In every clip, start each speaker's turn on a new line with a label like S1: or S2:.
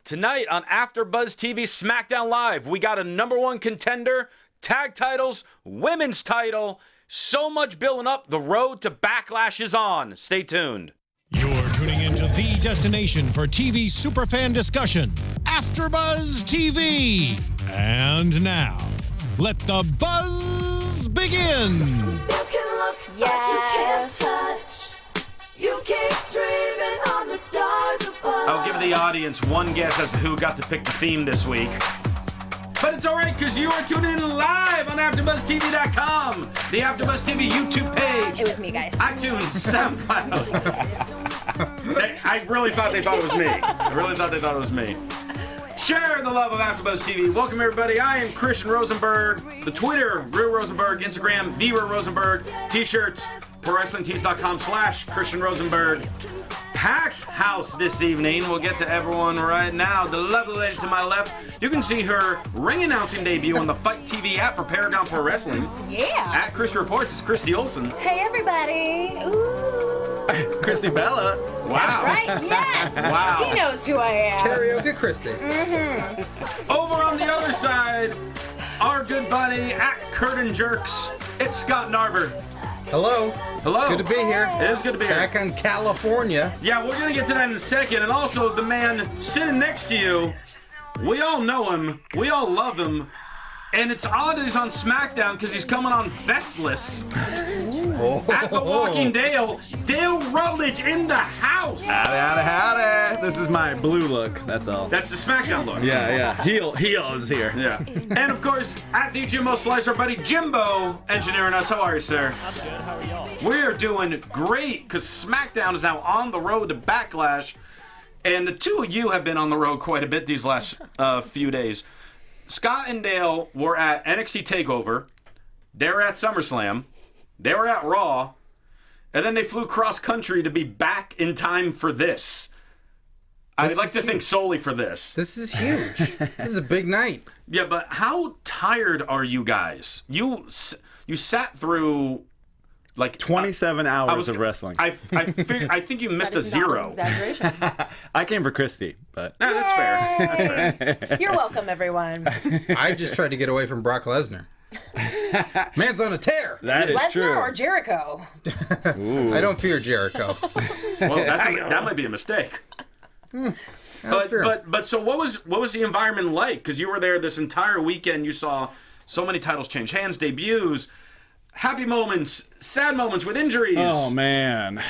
S1: Tonight on AfterBuzz TV SmackDown Live, we got a #1 contender, tag titles, women's title, so much building up. The road to Backlash is on. Stay tuned.
S2: You're tuning into the destination for TV superfan discussion, AfterBuzz TV. And now, let the buzz begin.
S3: You can look, but you can't touch. You keep dreaming on the stars above.
S1: I'll give the audience one guess as to who got to pick the theme this week. But it's all right, because you are tuning in live on AfterBuzzTV.com, the AfterBuzz TV YouTube page.
S4: It was me, guys.
S1: iTunes, SoundCloud. I really thought they thought it was me. Share the love of AfterBuzz TV. Welcome, everybody. I am Christian Rosenberg. The Twitter, Real Rosenberg. Instagram, The Real Rosenberg. T-shirts, ProWrestlingTees.com/Christian Rosenberg. Packed house this evening. We'll get to everyone right now. The lovely lady to my left. You can see her ring announcing debut on the Fight TV app for Paragon Pro Wrestling.
S4: Yeah.
S1: At Chris Reports, it's Christy Olson.
S4: Hey, everybody. Ooh.
S5: Christy Bella.
S1: Wow.
S4: Right? Yes.
S1: Wow.
S4: He knows who I am.
S5: Karaoke Christy.
S1: Over on the other side, our good buddy at Curtain Jerks, it's Scott Narver.
S5: Hello.
S1: Hello.
S5: It's good to be here.
S1: It is good to be here.
S5: Back in California.
S1: Yeah, we're going to get to that in a second. And also, the man sitting next to you, we all know him. We all love him. And it's odd that he's on SmackDown because he's coming on vestless. At the Walking Dale, Dale Rutledge in the house.
S5: Howdy. This is my blue look. That's all.
S1: That's the SmackDown look.
S5: Yeah. Heel is here.
S1: Yeah. And of course, at the Jimbo Slice, our buddy Jimbo engineering us. How are you, sir?
S6: I'm good. How are y'all?
S1: We're doing great because SmackDown is now on the road to Backlash. And the two of you have been on the road quite a bit these last few days. Scott and Dale were at NXT TakeOver. They were at SummerSlam. They were at Raw. And then they flew cross-country to be back in time for this. I'd like to think solely for this.
S5: This is huge. This is a big night.
S1: Yeah, but how tired are you guys? You sat through like
S7: 27 hours of wrestling.
S1: I think you missed a zero.
S4: Exaggeration.
S7: I came for Christy, but
S1: That's fair. That's fair.
S4: You're welcome, everyone.
S5: I just tried to get away from Brock Lesnar. Man's on a tear.
S7: that is
S4: Lesnar
S7: true.
S4: or Jericho?
S5: I don't fear Jericho.
S1: Well, that might be a mistake.
S5: fear.
S1: But so what was the environment like? Because you were there this entire weekend. You saw so many titles change hands, debuts, happy moments, sad moments with injuries.
S7: Oh man,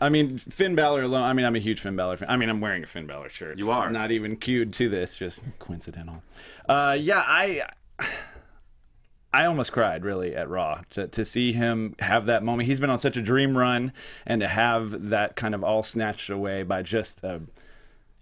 S7: I mean Finn Balor alone. I mean I'm a huge Finn Balor fan. I mean I'm wearing a Finn Balor shirt.
S1: You are.
S7: Not even cued to this, just coincidental. Yeah, I almost cried really at Raw to see him have that moment. He's been on such a dream run, and to have that kind of all snatched away by just a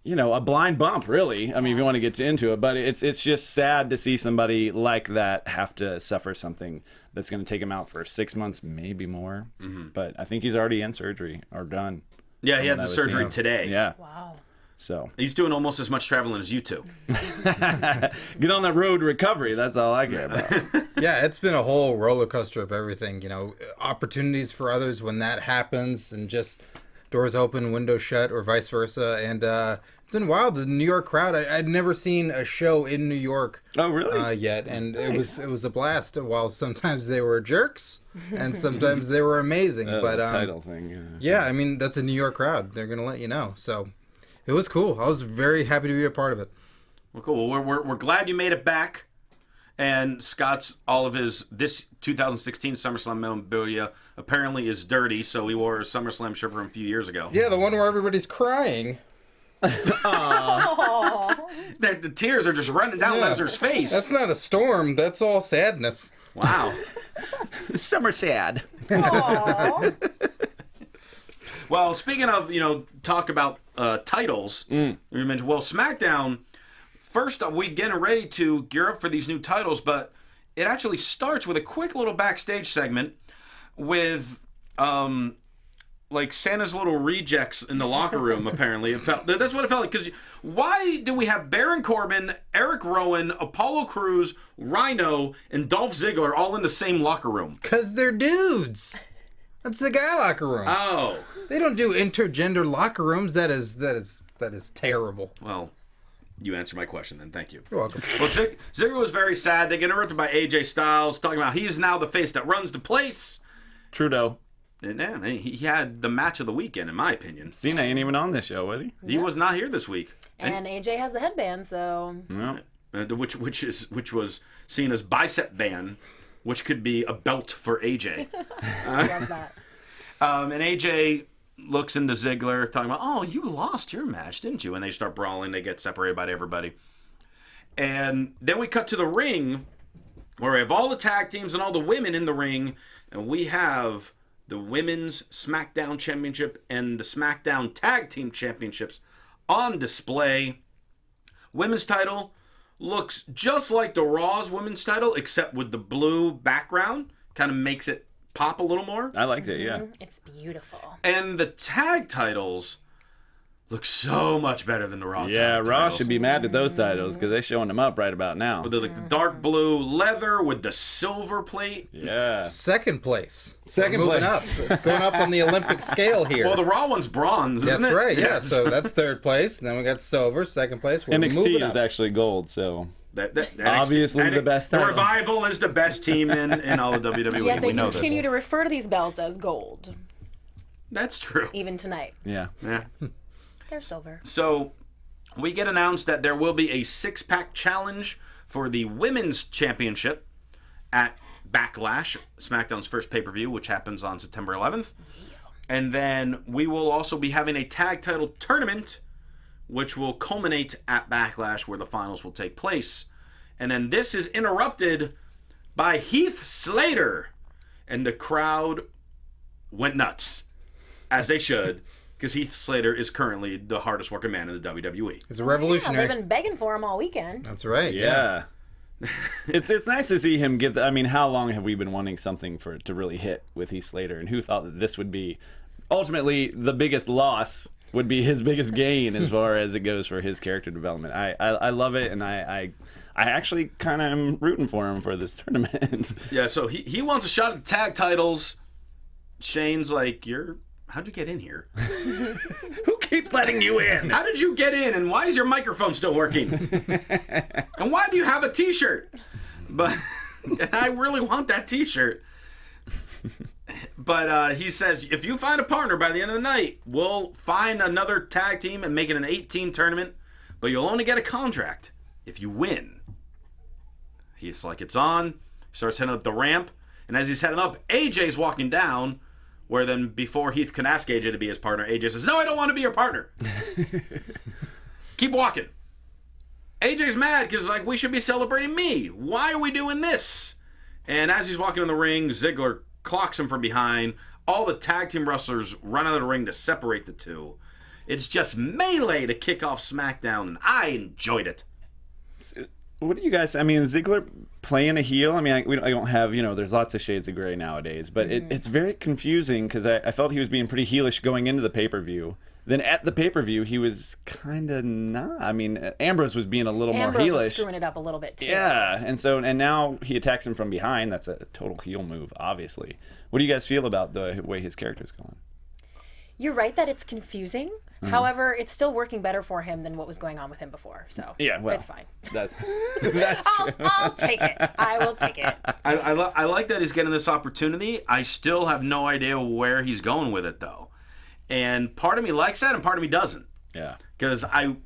S7: blind bump, really. I mean, if you want to get into it, but it's just sad to see somebody like that have to suffer something that's going to take him out for 6 months, maybe more. Mm-hmm. But I think he's already in surgery or done.
S1: Yeah, he had the surgery today.
S7: Yeah.
S4: Wow.
S7: So
S1: He's doing almost as much traveling as you two.
S7: get on that road to recovery. That's all I care about.
S5: Yeah, it's been a whole roller coaster of everything. Opportunities for others when that happens, and just doors open, windows shut, or vice versa. And it's been wild. The New York crowd. I'd never seen a show in New York.
S7: Oh, really?
S5: Yet, and it was a blast. While sometimes they were jerks, and sometimes they were amazing. But
S7: title thing.
S5: yeah, I mean that's a New York crowd. They're gonna let you know. So it was cool. I was very happy to be a part of it.
S1: Well, cool. We're glad you made it back. And Scott's all of his this 2016 SummerSlam memorabilia apparently is dirty, so he wore a SummerSlam shirt from a few years ago.
S5: Yeah, the one where everybody's crying.
S1: The tears are just running down
S5: Yeah.
S1: Lesnar's face.
S5: That's not a storm. That's all sadness.
S1: Wow.
S7: Summer sad.
S4: Aww.
S1: Well, speaking of, talk about titles, you mentioned, SmackDown, first off, we're getting ready to gear up for these new titles, but it actually starts with a quick little backstage segment with, like Santa's little rejects in the locker room, apparently. That's what it felt like, because why do we have Baron Corbin, Eric Rowan, Apollo Crews, Rhino, and Dolph Ziggler all in the same locker room?
S5: Because they're dudes. That's the guy locker room.
S1: Oh.
S5: They don't do intergender locker rooms. That is terrible.
S1: Well, You answered my question then. Thank you.
S5: You're welcome.
S1: Well, Ziggler was very sad. They get interrupted by AJ Styles, talking about he's now the face that runs the place.
S7: Trudeau.
S1: And he had the match of the weekend, in my opinion.
S7: Cena ain't even on this show, was he?
S1: He was not here this week.
S4: And AJ has the headband, so
S7: No.
S1: Which was Cena's bicep band, which could be a belt for AJ.
S4: love that.
S1: And AJ looks into Ziggler, talking about, oh, you lost your match, didn't you? And they start brawling. They get separated by everybody. And then we cut to the ring, where we have all the tag teams and all the women in the ring, and we have the Women's SmackDown Championship and the SmackDown Tag Team Championships on display. Women's title looks just like the Raw's women's title, except with the blue background. Kind of makes it pop a little more.
S7: I liked it, yeah.
S4: It's beautiful.
S1: And the tag titles look so much better than the Raw
S7: Yeah,
S1: tag
S7: Raw
S1: titles.
S7: should be mad at those titles because they're showing them up right about now.
S1: With the dark blue leather with the silver plate.
S7: Yeah.
S5: Second place.
S7: Second
S5: We're moving
S7: place.
S5: up. It's going up on the Olympic scale here.
S1: Well, the Raw one's bronze, isn't
S5: That's
S1: it?
S5: right, yeah. So that's third place. And then we got silver, second place. We're moving
S7: NXT
S5: up.
S7: is actually gold, so
S1: That
S7: Obviously
S1: and
S7: the best
S1: The
S7: title.
S1: Revival is the best team in all of WWE.
S4: Yet they
S1: we know
S4: continue
S1: this.
S4: to refer to these belts as gold,
S1: That's true.
S4: even tonight.
S7: yeah.
S1: Yeah.
S4: They're silver.
S1: So we get announced that there will be a six-pack challenge for the Women's Championship at Backlash, SmackDown's first pay-per-view, which happens on September 11th. And then we will also be having a tag title tournament, which will culminate at Backlash, where the finals will take place. And then this is interrupted by Heath Slater. And the crowd went nuts, as they should, because Heath Slater is currently the hardest working man in the WWE.
S5: It's a
S4: Yeah,
S5: revolutionary.
S4: they've been begging for him all weekend.
S5: That's right.
S7: Yeah. It's nice to see him get I mean, how long have we been wanting something to really hit with Heath Slater? And who thought that this would be ultimately the biggest loss would be his biggest gain as far as it goes for his character development. I love it, and I actually kind of am rooting for him for this tournament.
S1: Yeah, so he wants a shot at the tag titles. Shane's like, how'd you get in here?
S7: Who keeps letting you in?
S1: How did you get in, and why is your microphone still working? And why do you have a t-shirt? But I really want that t-shirt. But he says, if you find a partner by the end of the night, we'll find another tag team and make it an 8-team tournament, but you'll only get a contract if you win. He's like, it's on. He starts heading up the ramp, and as he's heading up, AJ's walking down, where then before Heath can ask AJ to be his partner, AJ says, no, I don't want to be your partner. Keep walking. AJ's mad because, like, we should be celebrating me. Why are we doing this? And as he's walking in the ring, Ziggler clocks him from behind. All the tag team wrestlers run out of the ring to separate the two. It's just melee to kick off SmackDown, and I enjoyed it.
S7: What do you guys? I mean, Ziggler playing a heel. I mean, I don't have there's lots of shades of gray nowadays, but it's very confusing because I felt he was being pretty heelish going into the pay-per-view. Then at the pay-per-view, he was kind of not. I mean, Ambrose was being a little more
S4: Ambrose was
S7: heelish.
S4: screwing it up a little bit too.
S7: Yeah, and now he attacks him from behind. That's a total heel move, obviously. What do you guys feel about the way his character's going?
S4: You're right that it's confusing. However, it's still working better for him than what was going on with him before. So
S7: Yeah, well,
S4: it's fine.
S7: That's true.
S4: I'll take it. I will take it.
S1: I like that he's getting this opportunity. I still have no idea where he's going with it, though. And part of me likes that, and part of me doesn't.
S7: Yeah.
S1: Because I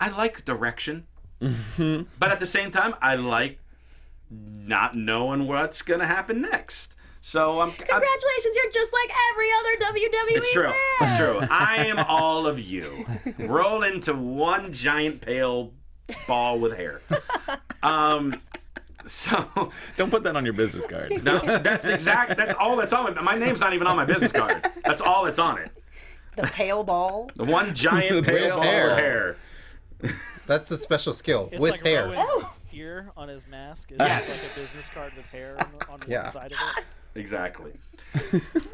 S1: like direction. But at the same time, I like not knowing what's going to happen next. So
S4: Congratulations, you're just like every other WWE
S1: It's true.
S4: fan.
S1: It's true. I am all of you. Roll into one giant pale ball with hair. So
S7: Don't put that on your business card.
S1: no, that's all that's on it. My name's not even on my business card. That's all that's on it.
S4: The pale ball.
S1: The one giant
S5: The
S1: pale ball
S5: hair.
S1: with hair.
S5: That's a special skill
S6: It's
S5: with
S6: like
S5: hair.
S6: Rowan's ear on his mask. Is
S1: Yes.
S6: like a business card with hair on the
S5: Yeah.
S6: side of it.
S1: Exactly.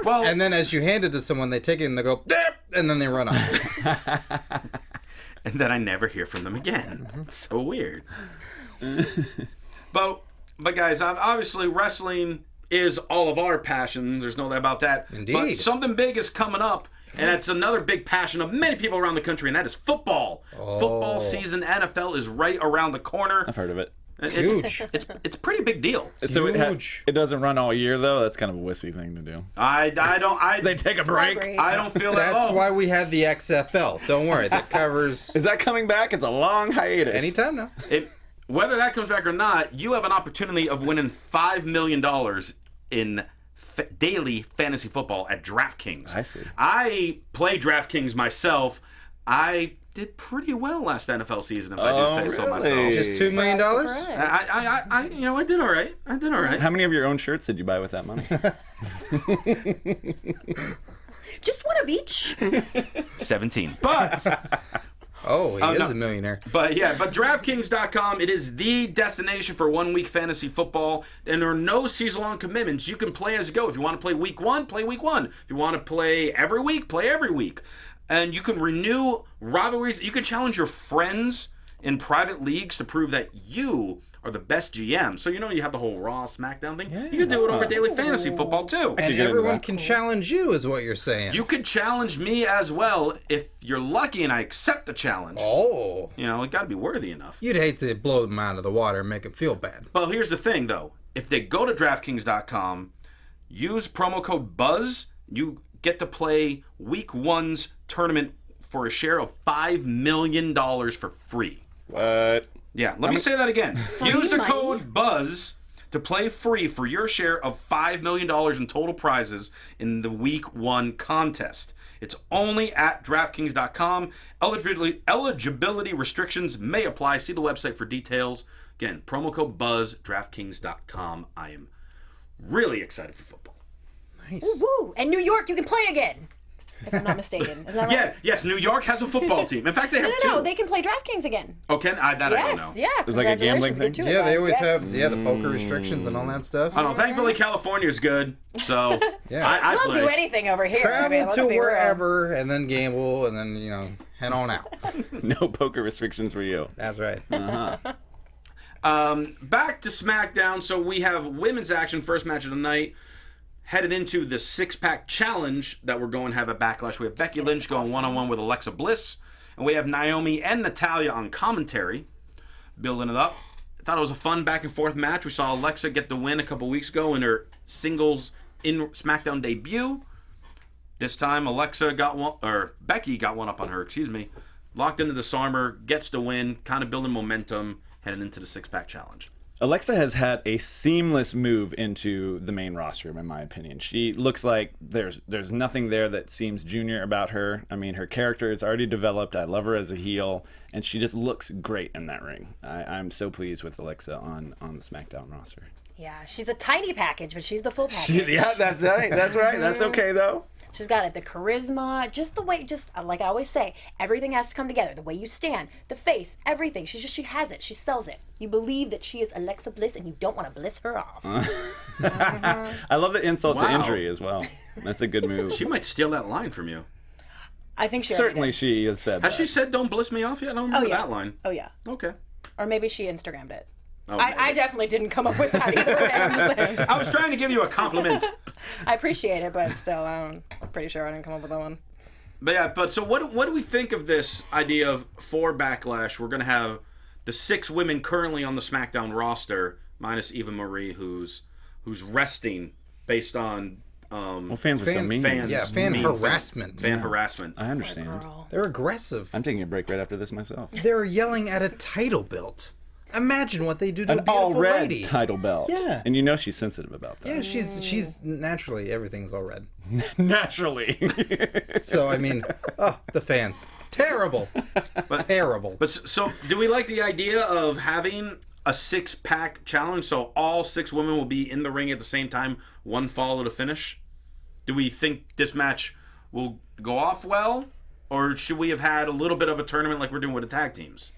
S1: Well,
S5: And then as you hand it to someone, they take it and they go, "Derp," and then they run off.
S1: and then I never hear from them again. It's so weird. But guys, obviously wrestling is all of our passion. There's no doubt about that.
S5: Indeed.
S1: But something big is coming up And that's another big passion of many people around the country, and that is football. Football season, NFL is right around the corner.
S7: I've heard of it.
S5: Huge.
S1: It's a pretty big deal.
S7: So
S5: Huge.
S7: it doesn't run all year though. That's kind of a wussy thing to do.
S1: They
S7: take a break.
S1: I don't feel that.
S5: That's why we have the XFL. Don't worry, that covers
S7: Is that coming back? It's a long hiatus.
S5: anytime now.
S1: Whether that comes back or not, you have an opportunity of winning $5 million in daily fantasy football at DraftKings.
S7: I see.
S1: I play DraftKings myself. I did pretty well last NFL season, if I do say so myself.
S5: Just $2 million?
S1: I did all right.
S7: How many of your own shirts did you buy with that money?
S4: Just one of each.
S1: 17. But
S5: Oh, he is
S1: no.
S5: a millionaire.
S1: But DraftKings.com, it is the destination for 1 week fantasy football. And there are no season-long commitments. You can play as you go. If you want to play week 1, play week 1. If you want to play every week, play every week. And you can renew rivalries. You can challenge your friends in private leagues to prove that you are the best GM. So, you have the whole Raw, SmackDown thing. You can do it over daily fantasy football, too.
S5: And everyone can challenge you, is what you're saying.
S1: You could challenge me as well if you're lucky and I accept the challenge.
S5: Oh.
S1: It got to be worthy enough.
S5: You'd hate to blow them out of the water and make them feel bad.
S1: Well, here's the thing, though. If they go to DraftKings.com, use promo code BUZZ, you get to play Week 1's tournament for a share of $5 million for free.
S7: What?
S1: Yeah, let me say that again. Use the code BUZZ to play free for your share of $5 million in total prizes in the Week 1 contest. It's only at DraftKings.com. Eligibility restrictions may apply. See the website for details. Again, promo code BUZZ, DraftKings.com. I am really excited for football.
S5: Nice.
S4: Woo! And New York, you can play again. If I'm not mistaken. Is that right?
S1: Yeah, yes, New York has a football team. In fact, they have two.
S4: No, they can play DraftKings again.
S1: Oh, can I? That I don't
S4: Yes,
S1: know.
S4: yeah.
S7: It's like a gambling thing?
S4: Congratulations,
S5: Yeah, they
S4: guys.
S5: always
S4: Yes.
S5: have the poker restrictions and all that stuff.
S1: I don't know. Thankfully, California's good. So,
S5: Yeah.
S1: I
S4: We'll
S1: play.
S4: do anything over here. I mean,
S5: Travel
S4: let's
S5: to
S4: be real.
S5: wherever and then gamble and then, head on out.
S7: No poker restrictions for you.
S5: That's right.
S1: Back to SmackDown. So we have women's action, first match of the night. Headed into the six-pack challenge that we're going to have at Backlash. We have Becky Lynch going one-on-one with Alexa Bliss. And we have Naomi and Natalya on commentary, building it up. I thought it was a fun back-and-forth match. We saw Alexa get the win a couple weeks ago in her singles in SmackDown debut. This time, Becky got one up on her, locked into the disarmer, gets the win, kind of building momentum, heading into the six-pack challenge.
S7: Alexa has had a seamless move into the main roster, in my opinion. She looks like there's nothing there that seems junior about her. I mean, her character is already developed. I love her as a heel, and she just looks great in that ring. I'm so pleased with Alexa on the SmackDown roster.
S4: Yeah, she's a tiny package, but she's the full package.
S7: Yeah, that's right. That's right. That's okay, though.
S4: She's got it, the charisma, just the way, like I always say, everything has to come together. The way you stand, the face, everything. She has it. She sells it. You believe that she is Alexa Bliss, and you don't want to bliss her off.
S7: I love the insult to
S1: Wow.
S7: injury as well. That's a good move.
S1: She might steal that line from you.
S4: I think she
S7: Certainly
S4: already did.
S7: she has said
S1: Has
S7: that.
S1: she said "Don't bliss me off" yet? I don't remember that line.
S4: Oh yeah.
S1: Okay.
S4: Or maybe she Instagrammed it.
S1: Oh,
S4: I
S1: maybe.
S4: definitely didn't come up with that either. I'm just saying.
S1: I was trying to give you a compliment.
S4: I appreciate it, but still, I'm pretty sure I didn't come up with that one.
S1: But so what do we think of this idea of for Backlash? We're going to have the 6 women currently on the SmackDown roster, minus Eva Marie, who's resting based on
S7: Well, fans are so mean.
S5: Fan harassment.
S1: Fan harassment.
S7: I understand.
S4: Girl.
S5: They're aggressive.
S7: I'm taking a break right after this myself.
S5: They're yelling at a title belt. Imagine what they do to a
S7: An
S5: beautiful
S7: all red
S5: lady.
S7: title belt.
S5: Yeah.
S7: And you know she's sensitive about that.
S5: Yeah, she's naturally, everything's all red.
S7: Naturally.
S5: So, I mean, the fans. Terrible. Terrible.
S1: But so do we like the idea of having a 6-pack challenge so all 6 women will be in the ring at the same time, one fall to finish? Do we think this match will go off well? Or should we have had a little bit of a tournament like we're doing with the tag teams?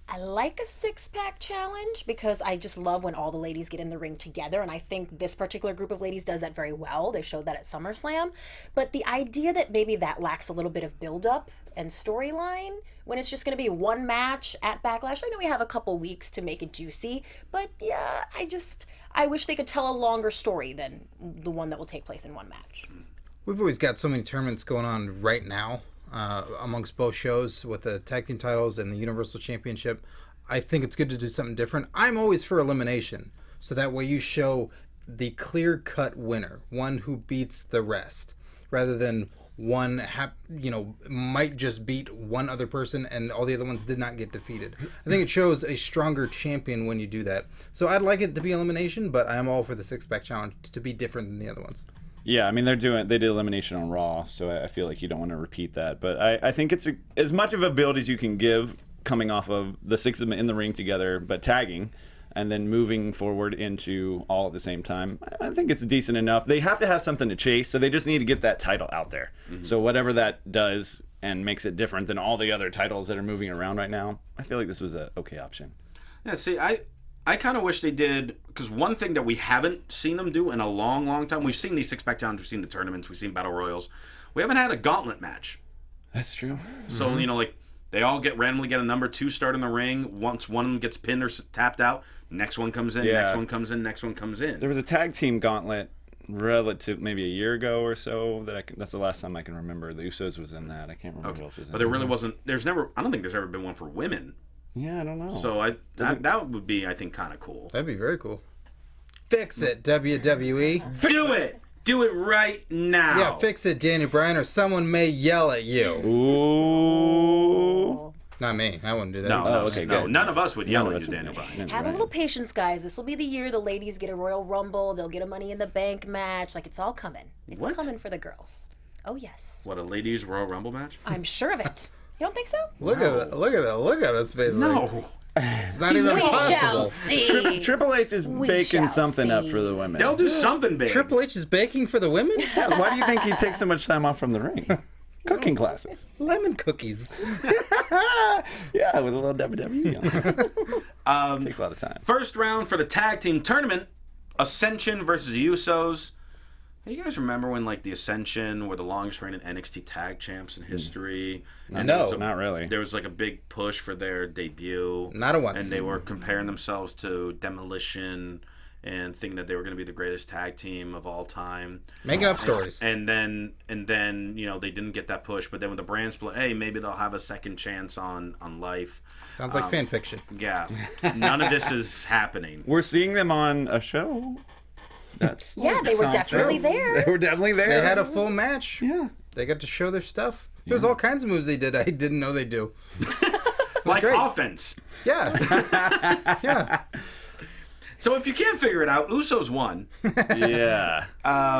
S4: I like a 6-pack challenge because I just love when all the ladies get in the ring together, and I think this particular group of ladies does that very well. They showed that at SummerSlam. But the idea that maybe that lacks a little bit of build-up and storyline when it's just going to be one match at Backlash. I know we have a couple weeks to make it juicy, but yeah, I wish they could tell a longer story than the one that will take place in one match.
S5: We've always got so many tournaments going on right now amongst both shows with the tag team titles and the Universal Championship. I think it's good to do something different. I'm always for elimination, so that way you show the clear-cut winner, one who beats the rest, rather than one might just beat one other person and all the other ones did not get defeated. I think it shows a stronger champion when you do that. So I'd like it to be elimination, but I'm all for the six-pack challenge to be different than the other ones.
S7: Yeah, I mean they did elimination on Raw, so I feel like you don't want to repeat that. But I think it's as much of a build as you can give coming off of the six of them in the ring together, but tagging, and then moving forward into all at the same time. I think it's decent enough. They have to have something to chase, so they just need to get that title out there. Mm-hmm. So whatever that does and makes it different than all the other titles that are moving around right now, I feel like this was a okay option.
S1: Yeah, see, I kind of wish they did, because one thing that we haven't seen them do in a long, long time, we've seen these six-pack challenges, we've seen the tournaments, we've seen Battle Royals. We haven't had a gauntlet match.
S7: That's true.
S1: So, like, they all randomly get a number 2 start in the ring. Once one of them gets pinned or tapped out, next one comes in, next one comes in, next one comes in.
S7: There was a tag team gauntlet relative maybe a year ago or so that's the last time I can remember. The Usos was in that. I can't remember who else was in it.
S1: But there really wasn't. I don't think there's ever been one for women.
S7: Yeah, I don't know.
S1: So that would be, I think, kind of cool.
S5: That'd be very cool. Fix it, WWE.
S1: Do it. Do it right now.
S5: Yeah, fix it, Daniel Bryan, or someone may yell at you.
S7: Ooh.
S5: Not me. I wouldn't do that.
S1: No. None of us would yell at you, Daniel Bryan.
S4: Have a little patience, guys. This will be the year the ladies get a Royal Rumble. They'll get a Money in the Bank match. Like, it's all coming. It's coming for the girls. Oh, yes.
S1: What, a ladies Royal Rumble match?
S4: I'm sure of it. You don't think so?
S5: Look at this face.
S1: No.
S5: It's not even
S4: We
S5: possible.
S4: shall see.
S7: Triple H is baking something up for the women.
S1: They'll do something big.
S5: Triple H is baking for the women?
S7: Yeah, why do you think he takes so much time off from the ring? Cooking classes.
S5: Lemon cookies.
S7: Yeah, with a little WWE on. Takes a lot of time.
S1: First round for the tag team tournament, Ascension versus the Usos. You guys remember when, like, the Ascension were the longest reigning NXT tag champs in history? And
S5: No.
S7: Not really.
S1: There was, like, a big push for their debut.
S5: Not a once.
S1: And they were comparing themselves to Demolition and thinking that they were going to be the greatest tag team of all time.
S5: Making up stories.
S1: And then they didn't get that push. But then with the brand split, hey, maybe they'll have a second chance on life.
S5: Sounds like fan fiction.
S1: Yeah. None of this is happening.
S7: We're seeing them on a show. That's
S4: Yeah, they were definitely there.
S7: They were definitely there.
S5: They had a full match.
S7: Yeah.
S5: They got to show their stuff. There's all kinds of moves they did I didn't know they do.
S1: Like
S5: great.
S1: offense.
S5: Yeah. Yeah.
S1: So if you can't figure it out, Usos won.
S7: Yeah.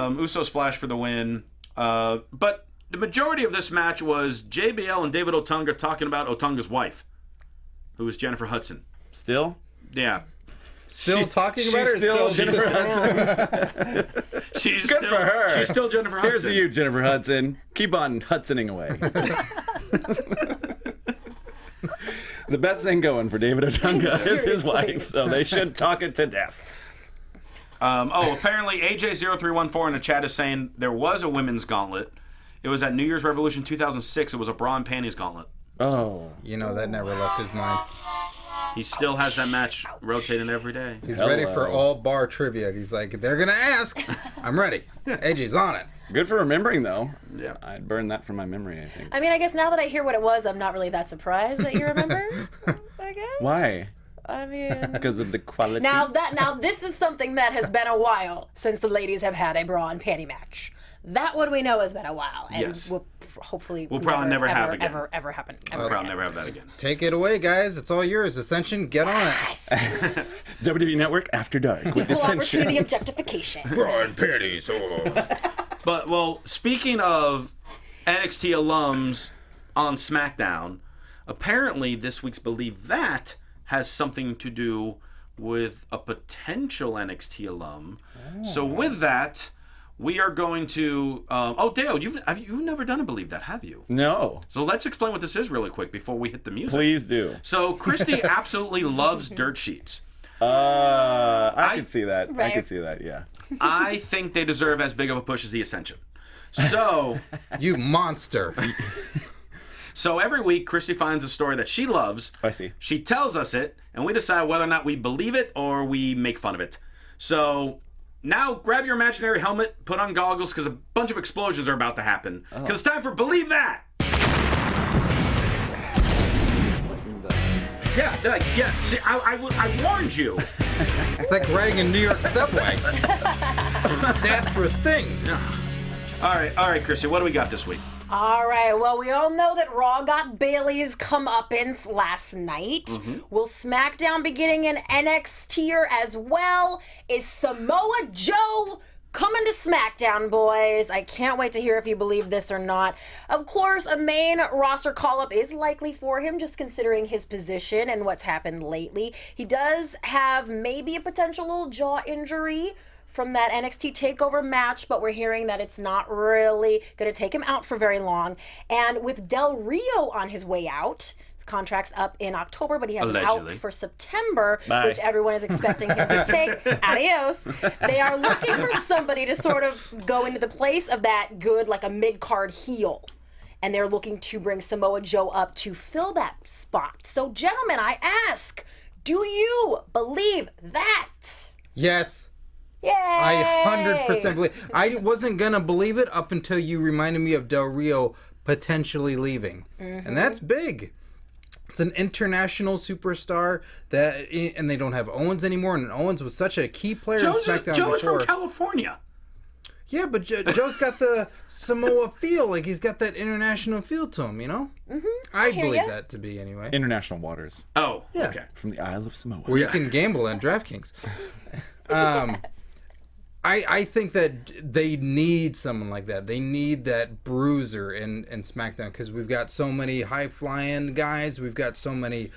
S1: Uso splash for the win. But the majority of this match was JBL and David Otunga talking about Otunga's wife, who was Jennifer Hudson.
S7: Still?
S1: Yeah.
S5: Still talking about her?
S7: Still Jennifer Hudson.
S1: She's
S7: Good
S1: still,
S7: for her.
S1: She's still Jennifer Hudson.
S7: Here's to you, Jennifer Hudson. Keep on Hudsoning away. The best thing going for David Otunga is his wife, so they should talk it to death.
S1: Apparently AJ0314 in the chat is saying there was a women's gauntlet. It was at New Year's Revolution 2006. It was a bra and panties gauntlet.
S7: Oh.
S5: You know, that never left his mind.
S1: He still has that match rotating every day.
S5: He's ready for all bar trivia. He's like, they're going to ask. I'm ready. AJ's on it.
S7: Good for remembering, though.
S1: Yeah.
S7: I'd burn that from my memory, I think.
S4: I mean, I guess now that I hear what it was, I'm not really that surprised that you remember. I guess.
S7: Why?
S4: I mean,
S7: Because of the quality?
S4: now this is something that has been a while since the ladies have had a bra and panty match. That one we know has been a while, and
S1: Yes.
S4: we'll probably
S1: probably never have again.
S4: ever happen.
S1: We'll probably never have that again.
S5: Take it away, guys. It's all yours. Ascension, get on it.
S7: WWE Network After Dark with
S4: Full
S7: Ascension.
S4: opportunity objectification.
S5: Brian Panties.
S1: But, well, speaking of NXT alums on SmackDown, apparently this week's Believe That has something to do with a potential NXT alum. So with that, we are going to... Dale, you've never done a Believe That, have you?
S7: No.
S1: So let's explain what this is really quick before we hit the music.
S7: Please do.
S1: So Christy absolutely loves dirt sheets.
S7: I could see that. I
S4: Right.
S7: could see that, yeah.
S1: I think they deserve as big of a push as the Ascension. So...
S5: You monster.
S1: So every week, Christy finds a story that she loves.
S7: I see.
S1: She tells us it, and we decide whether or not we believe it or we make fun of it. So now grab your imaginary helmet, put on goggles, because a bunch of explosions are about to happen. Because it's time for Believe That! Yeah, see, I warned you.
S5: It's like riding a New York subway. Disastrous things.
S1: All right, Christy, what do we got this week?
S4: All right, well, we all know that Raw got Bayley's comeuppance last night. Will SmackDown be getting an NXT as well? Is Samoa Joe coming to SmackDown, boys? I can't wait to hear if you believe this or not. Of course, a main roster call-up is likely for him, just considering his position and what's happened lately. He does have maybe a potential little jaw injury from that NXT TakeOver match, but we're hearing that it's not really going to take him out for very long. And with Del Rio on his way out, his contract's up in October, but he has
S1: Allegedly.
S4: an out for September,
S7: Bye.
S4: which everyone is expecting him to take. Adios. They are looking for somebody to sort of go into the place of that good, like a mid-card heel. And they're looking to bring Samoa Joe up to fill that spot. So, gentlemen, I ask, do you believe that?
S5: Yes.
S4: Yay!
S5: I 100% believe. I wasn't gonna believe it up until you reminded me of Del Rio potentially leaving, and that's big. It's an international superstar and they don't have Owens anymore, and Owens was such a key player in SmackDown
S1: Joe is
S5: before.
S1: from California.
S5: Yeah, but Joe's got the Samoa feel, like he's got that international feel to him, you know? I
S4: hear
S5: believe
S4: ya.
S5: that to be anyway.
S7: International waters.
S1: Oh,
S5: Yeah.
S1: okay.
S7: From the Isle of Samoa.
S5: Where you can gamble on DraftKings. I think that they need someone like that. They need that bruiser in SmackDown, because we've got so many high-flying guys. We've got so many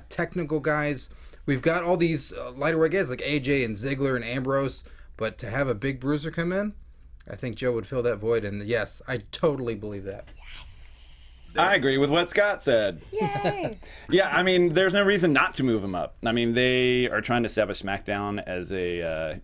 S5: technical guys. We've got all these lighter weight guys like AJ and Ziggler and Ambrose. But to have a big bruiser come in, I think Joe would fill that void. And yes, I totally believe that.
S7: I agree with what Scott said.
S4: Yay!
S7: Yeah, I mean, there's no reason not to move him up. I mean, they are trying to establish SmackDown as a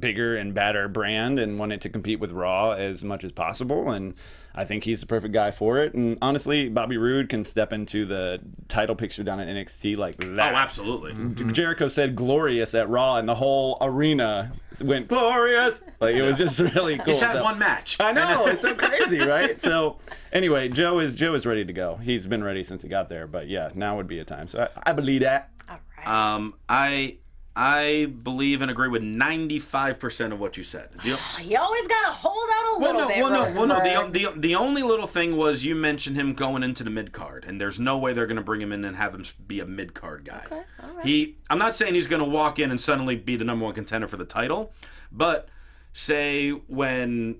S7: bigger and badder brand and wanted to compete with Raw as much as possible, and I think he's the perfect guy for it. And honestly, Bobby Roode can step into the title picture down at NXT like that.
S1: Oh, absolutely.
S7: Jericho said glorious at Raw, and the whole arena went glorious. Like, it was just really cool.
S1: He's had
S7: So-
S1: one match.
S7: I know, it's so crazy, right? So anyway, Joe is ready to go. He's been ready since he got there, but yeah, now would be a time. So I believe that.
S4: All right.
S1: I believe and agree with 95% of what you said.
S4: You always gotta hold out a little bit, Rosenberg.
S1: The only little thing was you mentioned him going into the mid card, and there's no way they're going to bring him in and have him be a mid card guy.
S4: Okay, all right.
S1: I'm not saying he's going to walk in and suddenly be the number one contender for the title, but say when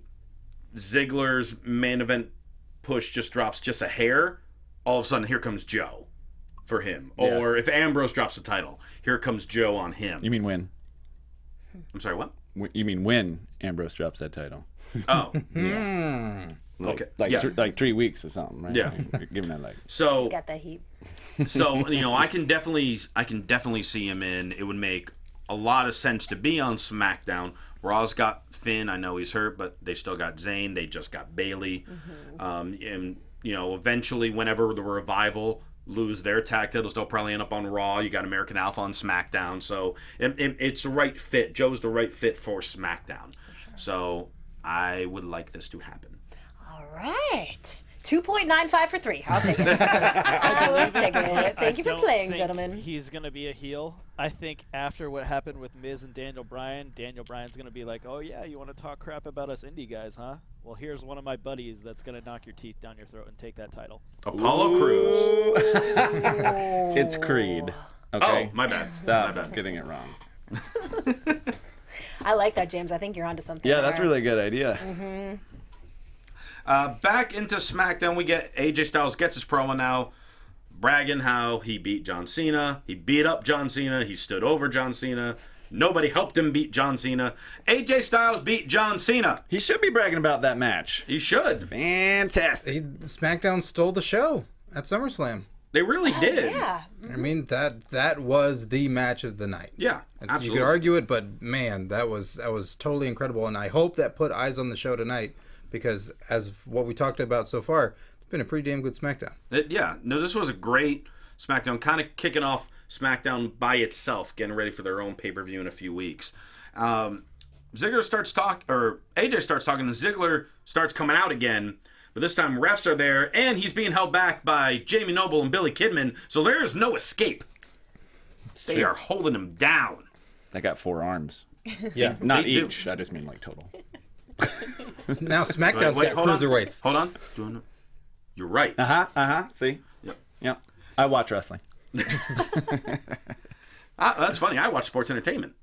S1: Ziggler's main event push just drops just a hair, all of a sudden here comes Joe for him.
S7: Yeah.
S1: Or if Ambrose drops the title, here comes Joe on him.
S7: You mean when?
S1: I'm sorry, what?
S7: You mean when Ambrose drops that title?
S1: Oh,
S7: Like,
S1: okay. Yeah.
S7: like 3 weeks or something, right?
S1: Yeah.
S7: You're giving that like.
S1: So
S4: He's got that heat.
S1: So, I can definitely see him in. It would make a lot of sense to be on SmackDown. Raw's got Finn. I know he's hurt, but they still got Zayn. They just got Bayley. And eventually, whenever the Revival lose their tag titles, they'll probably end up on Raw. You got American Alpha on SmackDown. So it's the right fit. Joe's the right fit for SmackDown. So I would like this to happen.
S4: All right. 2.95 for 3. I'll take it. I will take it. Thank you for
S6: don't
S4: playing,
S6: think
S4: gentlemen.
S6: He's going to be a heel. I think after what happened with Miz and Daniel Bryan's going to be like, oh, yeah, you want to talk crap about us indie guys, huh? Well, here's one of my buddies that's going to knock your teeth down your throat and take that title.
S1: Apollo Crews.
S7: It's Creed. Okay.
S1: Oh, my bad.
S7: Stop
S1: My bad.
S7: getting it wrong.
S4: I like that, James. I think you're onto something.
S7: Yeah, that's
S4: there.
S7: really a good idea.
S1: Back into SmackDown, we get AJ Styles gets his promo now, bragging how he beat John Cena. He beat up John Cena. He stood over John Cena. Nobody helped him beat John Cena. AJ Styles beat John Cena.
S7: He should be bragging about that match.
S1: He should.
S7: Fantastic.
S5: SmackDown stole the show at SummerSlam.
S1: They really did.
S4: Yeah.
S5: I mean, that was the match of the night.
S1: Yeah, absolutely.
S5: You could argue it, but man, that was totally incredible, and I hope that put eyes on the show tonight, because as what we talked about so far, it's been a pretty damn good SmackDown.
S1: This was a great SmackDown, kind of kicking off SmackDown by itself, getting ready for their own pay-per-view in a few weeks. Ziggler starts AJ starts talking, and Ziggler starts coming out again. But this time refs are there, and he's being held back by Jamie Noble and Billy Kidman, so there is no escape. They are holding him down.
S7: They got 4 arms.
S5: Yeah.
S7: Not
S1: They do.
S7: each. I just mean like total.
S5: Now SmackDown's got
S1: hold on.
S5: cruiserweights.
S1: Hold on. You're right.
S7: See?
S1: Yep.
S7: Yep. I watch wrestling.
S1: That's funny. I watch sports entertainment.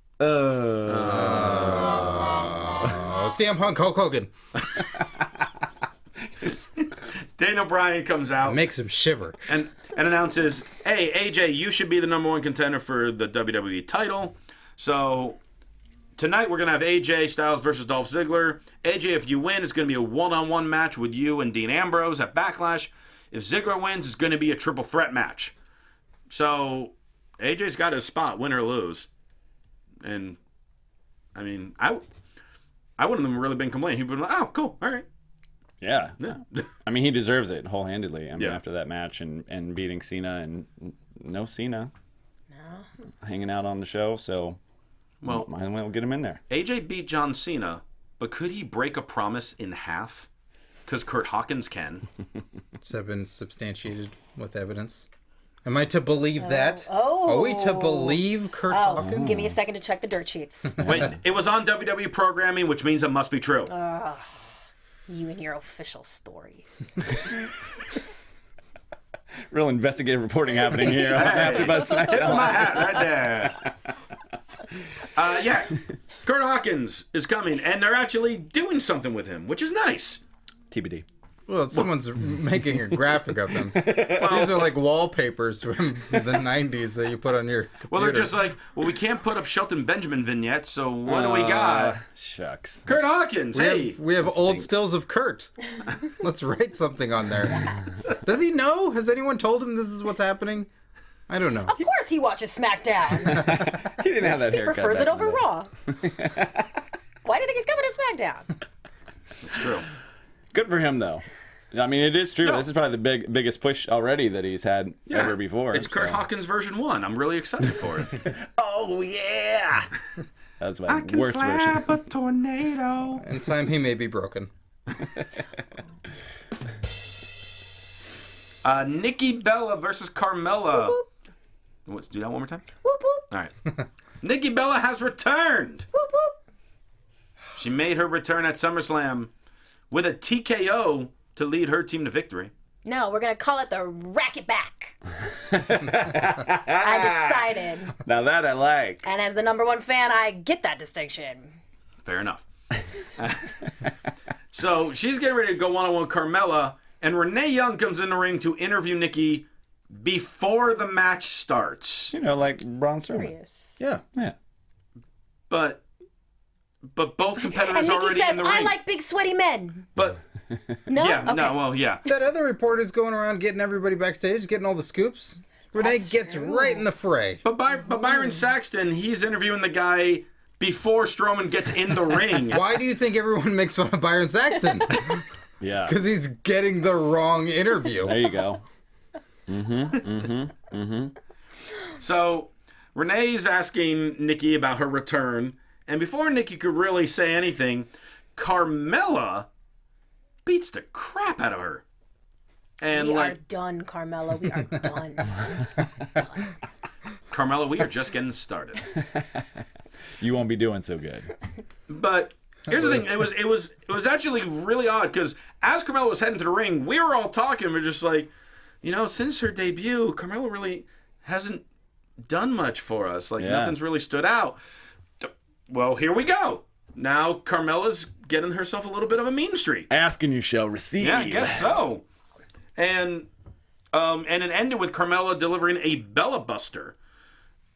S5: CM Punk, Hulk Hogan.
S1: Daniel Bryan comes out
S5: Makes him shiver.
S1: and announces, "Hey, AJ, you should be the #1 contender for the WWE title." So tonight we're gonna have AJ Styles versus Dolph Ziggler. AJ, if you win, it's gonna be a 1-on-1 match with you and Dean Ambrose at Backlash. If Ziggler wins, it's gonna be a triple threat match. So AJ's got his spot, win or lose. And I mean, I wouldn't have really been complaining. He'd been like, "Oh, cool, all right."
S7: Yeah.
S1: Yeah.
S7: I mean, he deserves it wholehandedly. I mean,
S1: Yeah.
S7: after that match and beating Cena and no Cena.
S4: No.
S7: Hanging out on the show, so
S1: Well,
S7: might as well get him in there.
S1: AJ beat John Cena, but could he break a promise in half? Because Kurt Hawkins can.
S5: It's been substantiated with evidence. Am I to believe that?
S4: Oh.
S5: Are we to believe Kurt Hawkins?
S4: Give me a second to check the dirt sheets.
S1: Wait, it was on WWE programming, which means it must be true.
S4: You and your official stories.
S7: Real investigative reporting happening here on AfterBuzz
S1: Tip of my
S7: SmackDown.
S1: hat right there. Yeah, Kurt Hawkins is coming, and they're actually doing something with him, which is nice.
S7: TBD.
S5: Well, someone's making a graphic of them. These are like wallpapers from the 90s that you put on your computer.
S1: Well, they're just like, well, we can't put up Shelton Benjamin vignettes, so what do we got?
S7: Shucks.
S1: Kurt Hawkins, hey.
S5: We have old stills of Kurt. Let's write something on there. Does he know? Has anyone told him this is what's happening? I don't know.
S4: Of course he watches SmackDown.
S7: He didn't have that haircut.
S4: Prefers
S7: back
S4: it
S7: in
S4: over
S7: the day.
S4: Raw. Why do you think he's coming to SmackDown?
S1: It's true.
S7: Good for him, though. I mean, it is true.
S1: No.
S7: This is probably the biggest push already that he's had ever before.
S1: It's Kurt
S7: so.
S1: Hawkins version 1. I'm really excited for it.
S7: Oh, yeah. That was my
S1: I can
S7: worst version.
S1: slap a tornado.
S5: In time, he may be broken.
S1: Nikki Bella versus Carmela. Let's do that one more time.
S4: Whoop whoop.
S1: All right. Nikki Bella has returned.
S4: Whoop whoop.
S1: She made her return at SummerSlam with a TKO to lead her team to victory.
S4: No, we're gonna call it the Rack It Back. I decided,
S7: Now that I like.
S4: and as the #1 fan, I get that distinction.
S1: Fair enough. So she's getting ready to go one-on-one with Carmela, and Renee Young comes in the ring to interview Nikki before the match starts.
S7: You know, like Braun Strowman.
S4: Serious.
S5: Yeah.
S7: Yeah.
S1: But both competitors
S4: And Nikki
S1: already
S4: says,
S1: in the
S4: "I
S1: ring.
S4: like big sweaty men."
S1: But
S4: No.
S1: yeah,
S4: Okay.
S1: no, well, yeah.
S5: That other reporter's going around getting everybody backstage, getting all the scoops. Renee
S4: That's
S5: gets
S4: true.
S5: right in the fray.
S1: But Byron Saxton, he's interviewing the guy before Strowman gets in the ring.
S5: Why do you think everyone makes fun of Byron Saxton?
S7: Yeah.
S5: Because he's getting the wrong interview.
S7: There you go.
S1: So Renee's asking Nikki about her return, and before Nikki could really say anything, Carmela beats the crap out of her. And
S4: We are
S1: like
S4: done, Carmela. We are done.
S1: Carmela, we are just getting started.
S7: You won't be doing so good.
S1: But here's the thing: it was actually really odd because as Carmela was heading to the ring, we were all talking. We're just like, since her debut, Carmela really hasn't done much for us. Like
S7: Yeah.
S1: nothing's really stood out. Well, here we go. Now Carmela's getting herself a little bit of a mean streak.
S7: Ask and you shall receive.
S1: Yeah, I guess so. And it ended with Carmela delivering a Bella Buster.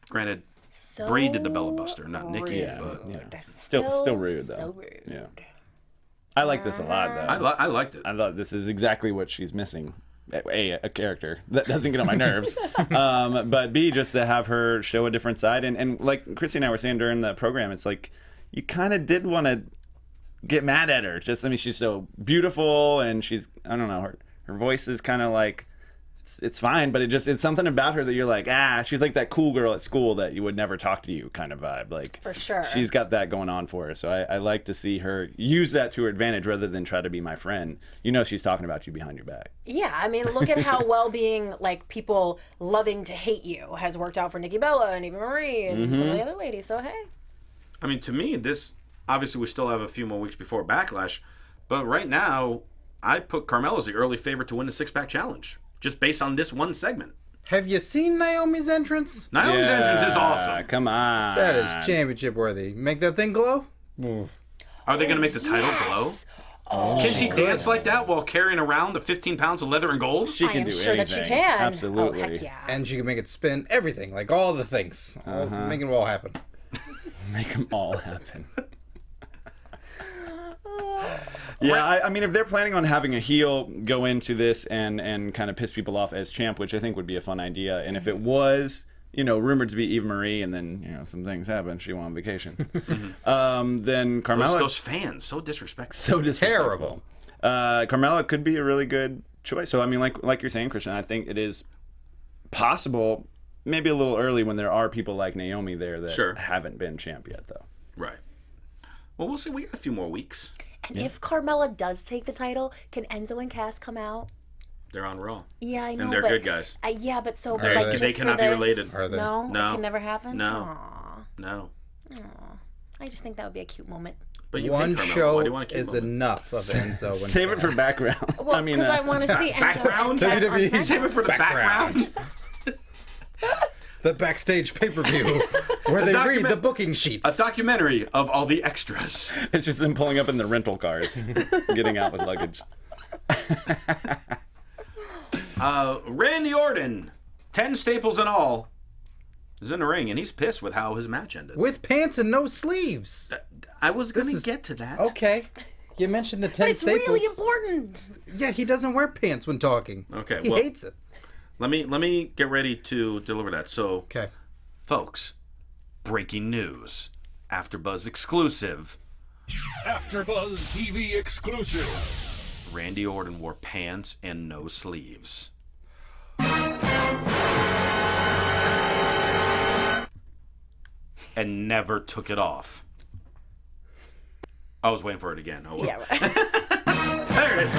S1: Granted,
S4: So
S1: Brie did the Bella Buster, not Nikki.
S4: rude.
S1: But
S7: Yeah. Still rude, though.
S4: So rude.
S7: Yeah. I like this a lot, though.
S1: I liked it.
S7: I thought this is exactly what she's missing. A character that doesn't get on my nerves. But B, just to have her show a different side. And like Christy and I were saying during the program, it's like you kind of did want to get mad at her. She's so beautiful and she's, I don't know, her voice is kind of like, it's fine, but it's something about her that you're like, she's like that cool girl at school that you would never talk to you kind of vibe. Like,
S4: For sure.
S7: she's got that going on for her. So I like to see her use that to her advantage rather than try to be my friend. You know, she's talking about you behind your back.
S4: Yeah, I mean, look at how well being, like, people loving to hate you has worked out for Nikki Bella and Eva Marie and some of the other ladies. So, hey.
S1: I mean, to me, this obviously we still have a few more weeks before Backlash, but right now, I put Carmela as the early favorite to win the six-pack challenge, just based on this one segment.
S5: Have you seen Naomi's entrance?
S1: Naomi's entrance is awesome.
S7: Come on.
S5: That is championship worthy. Make that thing glow?
S1: Are they going to make the title glow?
S4: Oh,
S1: Can she dance like that while carrying around the 15 pounds of leather and gold?
S7: She can
S4: I am
S7: do
S4: sure
S7: anything.
S4: that she can.
S7: Absolutely.
S4: Oh, heck yeah.
S5: And she can make it spin, everything, like all the things. Make it all happen.
S7: Make them all happen. Yeah, I mean, if they're planning on having a heel go into this and kind of piss people off as champ, which I think would be a fun idea, and if it was, rumored to be Eva Marie, and then, some things happen, she went on vacation, then Carmela...
S1: Those fans, so disrespectful.
S7: So disrespectful.
S5: Terrible.
S7: Carmela could be a really good choice. So, I mean, like you're saying, Christian, I think it is possible, maybe a little early when there are people like Naomi there that haven't been champ yet, though.
S1: Right. Well, we'll see. We got a few more weeks.
S4: And if Carmela does take the title, can Enzo and Cass come out?
S1: They're on Raw.
S4: Yeah, I know.
S1: And they're
S4: but,
S1: good guys.
S4: Yeah, but so
S5: They-
S4: like just
S1: they
S4: for
S1: cannot be
S4: this-
S1: related.
S5: Are they?
S4: No,
S1: No.
S4: it can never happen.
S1: No.
S4: Aw.
S1: No.
S4: I just think that would be a cute moment.
S1: But you
S5: One
S1: hate Carmela.
S5: show
S1: Why do you want a cute
S5: is
S1: moment?
S5: enough of Enzo. When
S7: Save it for background.
S4: Well,
S7: I mean,
S4: because I want to see Enzo
S1: background?
S4: and Cass on
S5: WWE.
S4: SmackDown.
S1: Save it for the background.
S5: the backstage pay-per-view where they read
S1: document-
S5: the booking sheets.
S1: A documentary of all the extras.
S7: it's just them pulling up in the rental cars, getting out with luggage.
S1: Randy Orton, 10 staples in all, is in the ring, and he's pissed with how his match ended.
S5: With pants and no sleeves.
S1: I was going to
S5: is-
S1: get to that.
S5: Okay. You mentioned the 10
S4: But it's
S5: staples.
S4: really important.
S5: Yeah, he doesn't wear pants when talking.
S1: Okay,
S5: He
S1: well-
S5: hates it.
S1: Let me get ready to deliver that. So,
S5: Okay.
S1: folks, breaking news. AfterBuzz exclusive.
S2: AfterBuzz TV exclusive.
S1: Randy Orton wore pants and no sleeves. And never took it off. I was waiting for it again. Oh, well.
S4: Yeah. Right.
S1: There it is.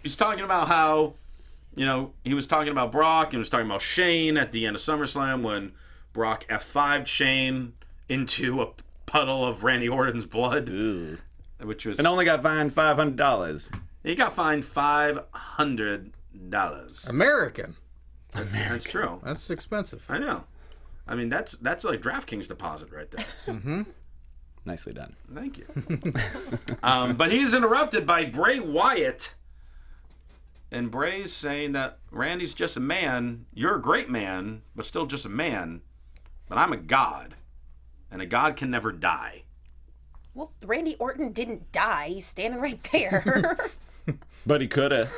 S1: He's talking about how, he was talking about Brock. He was talking about Shane at the end of SummerSlam when Brock F5'd Shane into a puddle of Randy Orton's blood.
S7: Ooh.
S1: Which was...
S7: And only got fined $500.
S1: He got fined $500.
S5: American.
S1: That's true.
S5: That's expensive.
S1: I know. I mean, that's like DraftKings deposit right there.
S7: Nicely done.
S1: Thank you. But he's interrupted by Bray Wyatt. And Bray's saying that Randy's just a man. You're a great man, but still just a man. But I'm a god. And a god can never die.
S4: Well, Randy Orton didn't die. He's standing right there.
S7: But he could have.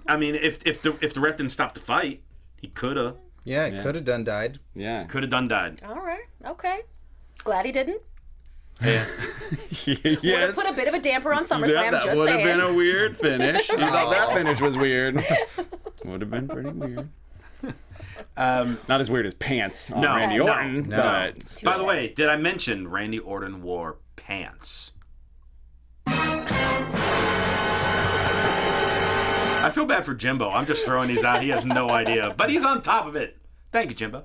S1: I mean, if the ref didn't stop the fight, he could have.
S5: Yeah, it could have done died.
S7: Yeah.
S1: Could have done died.
S4: All right. Okay. Glad he didn't.
S1: Yeah.
S4: Would
S7: Yes.
S4: have put a bit of a damper on
S7: Yeah,
S4: SummerSlam,
S7: that
S4: just
S7: would have
S4: saying.
S7: been a weird finish. You thought that finish was weird. Would have been pretty weird. Not as weird as pants on
S1: No,
S7: Randy
S1: no,
S7: Orton,
S5: no.
S7: but
S1: By the way, did I mention Randy Orton wore pants? I feel bad for Jimbo. I'm just throwing these out. He has no idea. But he's on top of it. Thank you, Jimbo.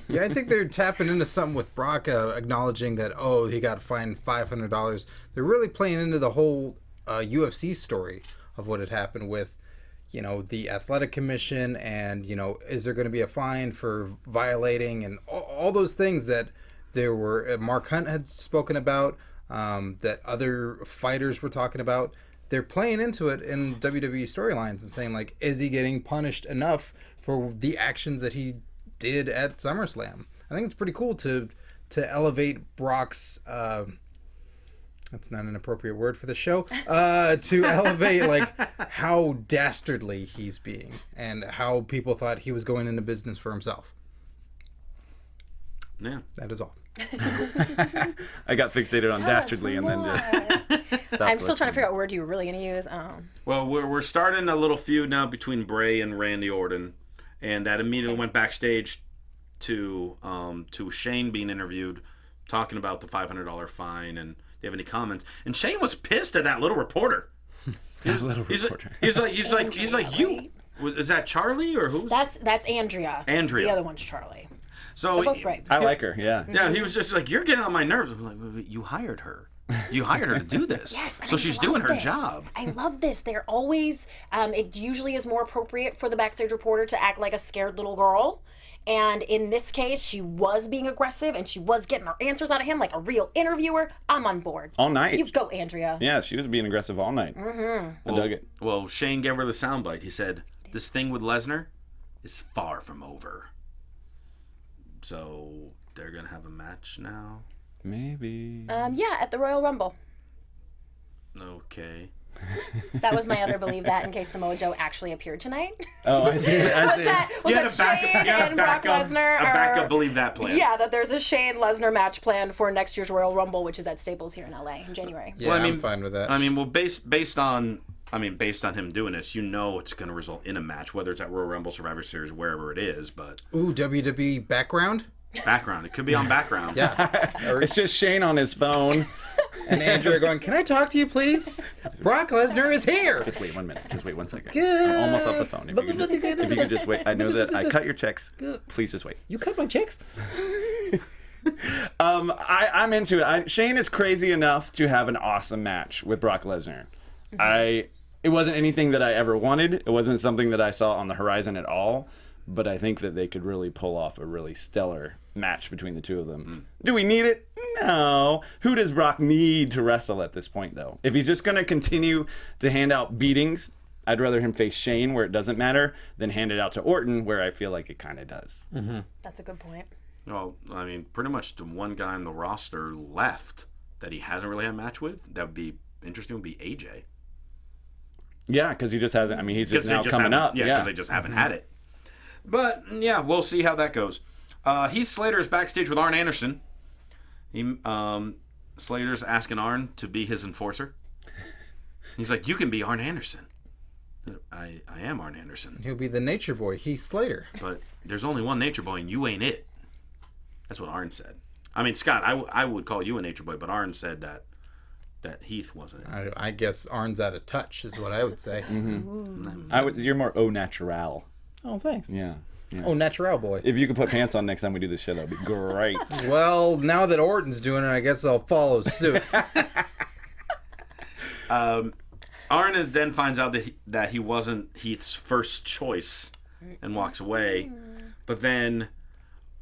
S5: Yeah, I think they're tapping into something with Brock, acknowledging that, he got fined $500. They're really playing into the whole UFC story of what had happened with, the athletic commission and, is there going to be a fine for violating and all those things that there were, Mark Hunt had spoken about, that other fighters were talking about. They're playing into it in WWE storylines and saying, like, is he getting punished enough for the actions that he did at SummerSlam? I think it's pretty cool to elevate Brock's that's not an appropriate word for the show, to elevate like how dastardly he's being and how people thought he was going into business for himself.
S1: Yeah.
S5: That is all.
S7: I got fixated on dastardly and then just stopped
S4: I'm still trying to
S7: listening.
S4: figure out what word you were really going to use.
S1: Well, we're starting a little feud now between Bray and Randy Orton, and that immediately went backstage to Shane being interviewed, talking about the $500 fine, and do you have any comments? And Shane was pissed at that little reporter.
S7: He's
S1: Like, you. Is that Charlie or who?
S4: That's Andrea.
S1: Andrea.
S4: The other one's Charlie.
S1: So
S4: They're both great.
S7: I like her, yeah.
S1: Yeah, he was just like, you're getting on my nerves. I'm like, "Wait, you hired her. You hired her to do this.
S4: Yes, and
S1: so
S4: I
S1: she's
S4: love
S1: doing her
S4: this.
S1: job.
S4: I love this. They're always, it usually is more appropriate for the backstage reporter to act like a scared little girl. And in this case, she was being aggressive and she was getting her answers out of him like a real interviewer. I'm on board.
S7: All night.
S4: You go, Andrea.
S7: Yeah, she was being aggressive all night. I dug it.
S1: Well, Shane gave her the soundbite. He said, this thing with Lesnar is far from over. So they're going to have a match now?
S7: Maybe.
S4: Yeah, at the Royal Rumble.
S1: Okay.
S4: That was my other believe that in case Samoa Joe actually appeared tonight.
S7: Oh, I see. I see.
S4: Was that Shane and Brock Lesnar?
S1: A backup believe that plan.
S4: Yeah, that there's a Shane Lesnar match planned for next year's Royal Rumble, which is at Staples here in LA in January.
S5: Yeah, I'm fine with that.
S1: I mean, well, based on him doing this, you know it's going to result in a match, whether it's at Royal Rumble, Survivor Series, wherever it is. But
S5: Ooh, WWE background?
S1: background, it could be on background.
S5: Yeah.
S7: It's just Shane on his phone.
S5: And Andrea going, can I talk to you, please? Brock Lesnar is here.
S7: Just wait 1 minute. Just wait 1 second. I'm almost off the phone. If you could just wait. I know that I cut your checks. Please just wait.
S5: You cut my checks?
S7: I'm into it. Shane is crazy enough to have an awesome match with Brock Lesnar. It wasn't anything that I ever wanted. It wasn't something that I saw on the horizon at all. But I think that they could really pull off a really stellar match between the two of them. Do we need it? No. Who does Brock need to wrestle at this point, though? If he's just going to continue to hand out beatings, I'd rather him face Shane where it doesn't matter than hand it out to Orton where I feel like it kind of does.
S4: That's a good point.
S1: Well, I mean, pretty much the one guy on the roster left that he hasn't really had a match with that would be interesting would be AJ.
S7: Yeah, because he just hasn't. I mean, he's just now coming up.
S1: Yeah, because they just haven't had it. But, yeah, we'll see how that goes. Heath Slater is backstage with Arn Anderson. Slater's asking Arn to be his enforcer. He's like, you can be Arn Anderson. I am Arn Anderson.
S5: He'll be the nature boy, Heath Slater.
S1: But there's only one nature boy, and you ain't it. That's what Arn said. I mean, Scott, I would call you a nature boy, but Arn said that Heath wasn't it.
S5: I guess Arn's out of touch, is what I would say.
S7: You're more au naturel.
S5: Oh, thanks.
S7: Yeah.
S5: Oh, natural boy.
S7: If you could put pants on next time we do this show, that'd be great.
S5: Well, now that Orton's doing it, I guess I'll follow suit.
S1: Arn then finds out that he wasn't Heath's first choice and walks away. But then,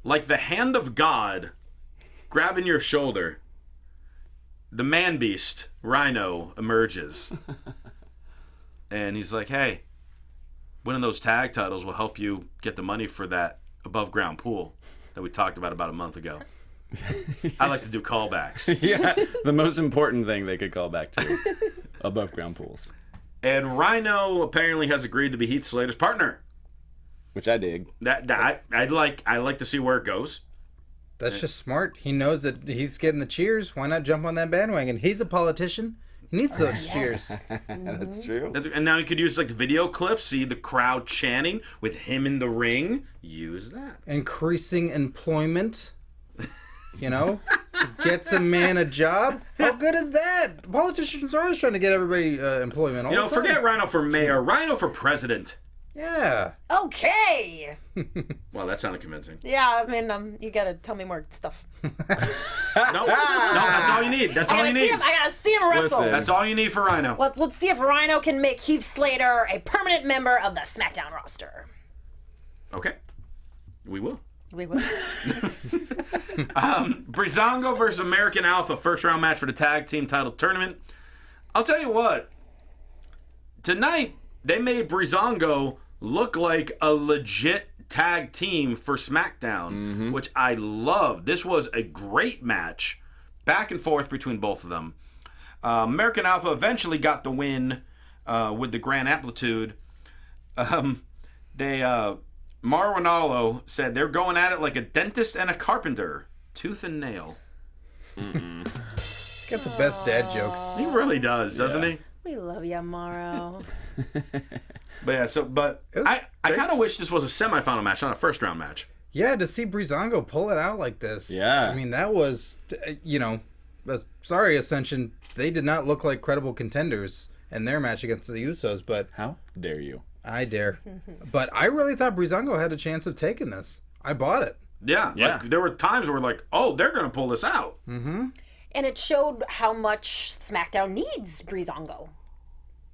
S1: like the hand of God grabbing your shoulder, the man beast, Rhino, emerges. And he's like, hey, winning those tag titles will help you get the money for that above ground pool that we talked about a month ago. I like to do callbacks.
S7: Yeah, the most important thing they could call back to. Above ground pools.
S1: And Rhino apparently has agreed to be Heath Slater's partner.
S7: Which I dig.
S1: I like to see where it goes.
S5: That's just smart. He knows that he's getting the cheers. Why not jump on that bandwagon? He's a politician. He needs those cheers.
S7: That's true.
S1: And now you could use like video clips, see the crowd chanting with him in the ring. Use that.
S5: Increasing employment. You know, gets a man a job. How good is that? Politicians are always trying to get everybody employment. All the time.
S1: Forget Rhino for mayor, Rhino for president.
S5: Yeah.
S4: Okay.
S1: Well, that sounded convincing.
S4: Yeah, I mean, you gotta tell me more stuff.
S1: No, that's all you need. That's all you need.
S4: I gotta see him wrestle.
S7: Listen.
S1: That's all you need for Rhino.
S4: Let's see if Rhino can make Heath Slater a permanent member of the SmackDown roster.
S1: Okay, we will.
S4: We will.
S1: Breezango versus American Alpha, first round match for the tag team title tournament. I'll tell you what. Tonight they made Breezango look like a legit tag team for SmackDown, which I love. This was a great match, back and forth between both of them. American Alpha eventually got the win with the Grand Amplitude. Mauro Ranallo said they're going at it like a dentist and a carpenter Tooth and nail.
S5: He's got the best dad jokes.
S1: He really does, doesn't he?
S4: We love you, Morrow.
S1: But yeah,
S5: It was
S1: I
S5: great.
S1: kind of wish this was a semifinal match, not a first round match.
S5: Yeah, to see Breezango pull it out like this.
S7: Yeah.
S5: I mean, that was, sorry, Ascension. They did not look like credible contenders in their match against the Usos, but
S7: How dare you?
S5: I dare. But I really thought Breezango had a chance of taking this. I bought it.
S1: Yeah. Like, there were times where like, oh, they're going to pull this out.
S4: And it showed how much SmackDown needs Breezango.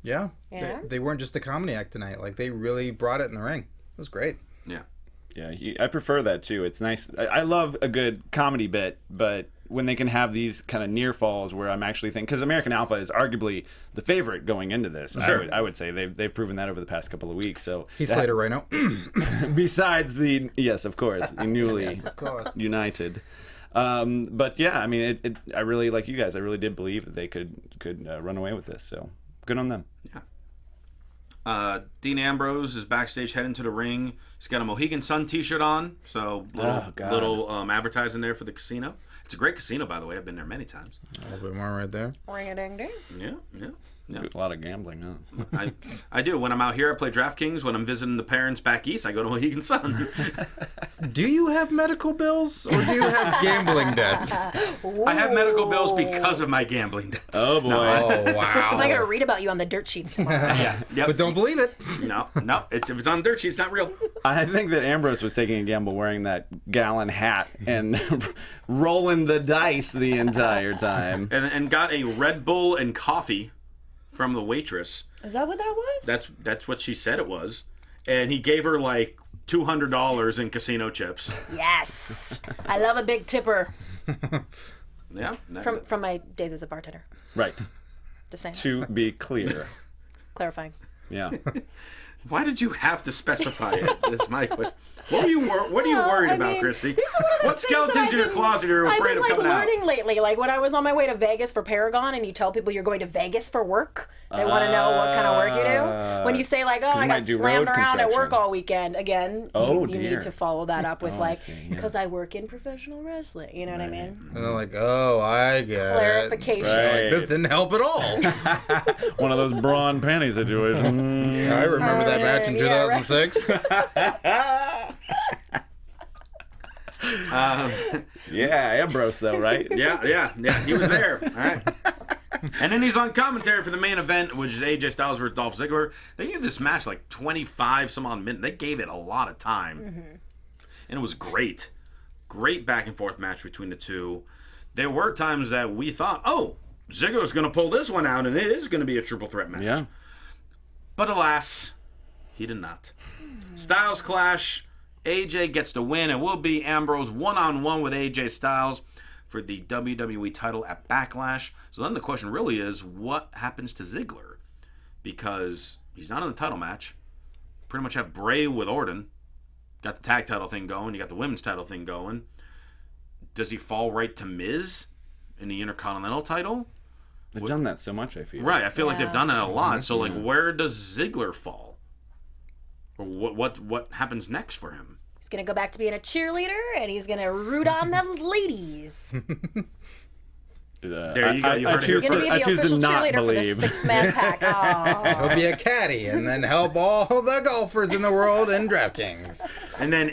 S5: Yeah.
S4: Yeah.
S5: They weren't just a comedy act tonight. Like, they really brought it in the ring. It was great.
S1: Yeah.
S7: Yeah, I prefer that too. It's nice. I love a good comedy bit, but when they can have these kind of near falls where I'm actually thinking, because American Alpha is arguably the favorite going into this.
S1: Sure.
S7: I would say they've proven that over the past couple of weeks. So
S5: He's Slater right now.
S7: besides the of course, the newly
S5: Of course.
S7: united. But yeah, I mean, I really, like you guys, I really did believe that they could run away with this. So good on them.
S1: Yeah. Dean Ambrose is backstage heading to the ring. He's got a Mohegan Sun t-shirt on, so little advertising there for the casino. It's a great casino, by the way. I've been there many times.
S5: A little bit more right there.
S4: Ring-a-ding-ding.
S1: Yeah.
S7: A lot of gambling, huh?
S1: I do. When I'm out here, I play DraftKings. When I'm visiting the parents back east, I go to Mohegan Sun.
S5: Do you have medical bills or do you have gambling debts?
S1: I have medical bills because of my gambling debts.
S7: Oh boy.
S5: Oh, wow.
S4: Am I going to read about you on the dirt sheets tomorrow?
S1: Yeah. Yep.
S5: But don't believe it.
S1: No. If it's on dirt sheet, it's not real.
S7: I think that Ambrose was taking a gamble wearing that gallon hat and rolling the dice the entire time.
S1: And got a Red Bull and coffee from the waitress.
S4: Is that what that was?
S1: That's what she said it was. And he gave her like $200 in casino chips.
S4: Yes. I love a big tipper
S1: Yeah.
S4: from my days as a bartender.
S7: Right.
S4: Just saying.
S7: To be clear.
S4: Clarifying.
S7: Yeah.
S1: Why did you have to specify it? That's my question. What are you worried about, Christy?
S4: These are one of those
S1: What
S4: things
S1: skeletons
S4: that
S1: in your closet are you afraid of
S4: I've been
S1: coming out?
S4: learning lately. Like when I was on my way to Vegas for Paragon, and you tell people you're going to Vegas for work, they want to know what kind of work you do. When you say like, "Oh, I
S7: you
S4: got
S7: might do
S4: slammed
S7: road
S4: around at work
S7: construction.
S4: all weekend," again,
S7: Oh,
S4: you
S7: dear.
S4: need to follow that up with
S7: I
S4: like,
S7: see, yeah.
S4: because I work in professional wrestling. You know what I mean?
S5: And they're like, oh, I get it.
S4: Clarification.
S7: Right.
S5: Like, this didn't help at all.
S7: One of those bra and panty situations.
S5: I remember that match in
S4: Yeah, right.
S5: 2006.
S7: Yeah, Ambrose though, right?
S1: Yeah. He was there. All right. And then he's on commentary for the main event, which is AJ Styles versus Dolph Ziggler. They gave this match like 25 some odd minutes. They gave it a lot of time. And it was great. Great back and forth match between the two. There were times that we thought, oh, Ziggler's going to pull this one out, and it is going to be a triple threat match.
S7: Yeah.
S1: But alas, he did not. Styles clash. AJ gets the win, and will be Ambrose one-on-one with AJ Styles for the WWE title at Backlash. So then the question really is, what happens to Ziggler? Because he's not in the title match. Pretty much have Bray with Orton. Got the tag title thing going. You got the women's title thing going. Does he fall right to Miz in the Intercontinental title?
S7: They've done that so much, I feel.
S1: Right, I feel like they've done that a lot.
S7: Mm-hmm.
S1: So, like, where does Ziggler fall? Or what happens next for him?
S4: He's gonna go back to being a cheerleader, and he's gonna root on those ladies.
S1: There you go. You heard it here
S4: He's gonna be
S7: I
S4: the
S7: choose to
S4: official
S7: not
S4: cheerleader
S7: believe.
S4: for the 6-man pack. Oh.
S5: He'll be a caddy and then help all the golfers in the world in DraftKings.
S1: And then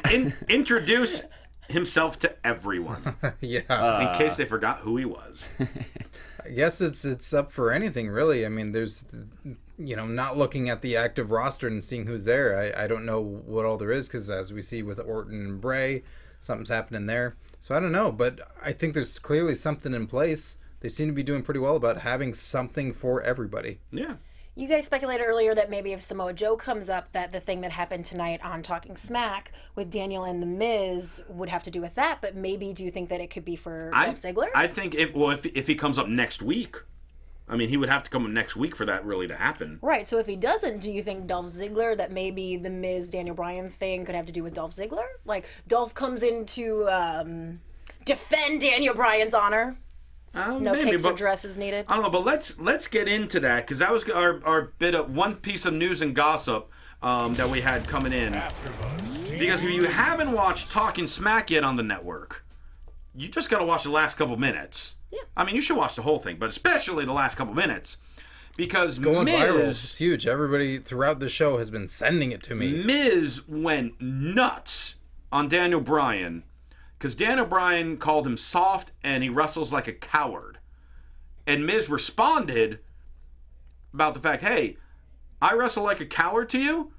S1: introduce himself to everyone
S5: Yeah.
S1: in case they forgot who he was.
S5: I guess it's up for anything, really. I mean, there's, not looking at the active roster and seeing who's there. I don't know what all there is because as we see with Orton and Bray, something's happening there. So I don't know, but I think there's clearly something in place. They seem to be doing pretty well about having something for everybody.
S1: Yeah.
S4: You guys speculated earlier that maybe if Samoa Joe comes up, that the thing that happened tonight on Talking Smack with Daniel and The Miz would have to do with that. But maybe do you think that it could be for Dolph Ziggler?
S1: I think if he comes up next week, I mean, he would have to come up next week for that really to happen.
S4: Right. So if he doesn't, do you think Dolph Ziggler, that maybe the Miz Daniel Bryan thing could have to do with Dolph Ziggler? Like Dolph comes in to defend Daniel Bryan's honor. No
S1: Maybe,
S4: capes or
S1: but
S4: dresses needed.
S1: I don't know, but let's get into that because that was our bit of one piece of news and gossip that we had coming in. Because if you haven't watched Talking Smack yet on the network, you just got to watch the last couple minutes. Yeah. I mean, you should watch the whole thing, but especially the last couple minutes. Because
S5: Going
S1: Miz,
S5: viral. It's huge. Everybody throughout the show has been sending it to me.
S1: Miz went nuts on Daniel Bryan because Daniel Bryan called him soft and he wrestles like a coward. And Miz responded about the fact, hey, I wrestle like a coward to you?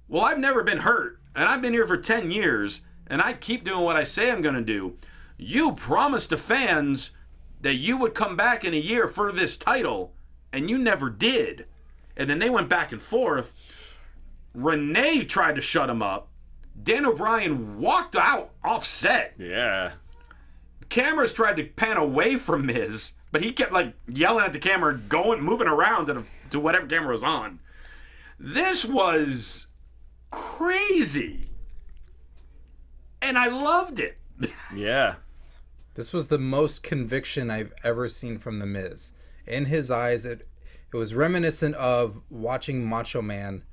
S1: Well, I've never been hurt, and I've been here for 10 years, and I keep doing what I say I'm going to do. You promised the fans that you would come back in a year for this title, and you never did. And then they went back and forth. Renee tried to shut him up. Daniel Bryan walked out offset.
S7: Yeah.
S1: Cameras tried to pan away from Miz, but he kept like yelling at the camera, moving around to whatever camera was on. This was crazy. And I loved it.
S7: Yeah.
S5: This was the most conviction I've ever seen from The Miz. In his eyes, it was reminiscent of watching Macho Man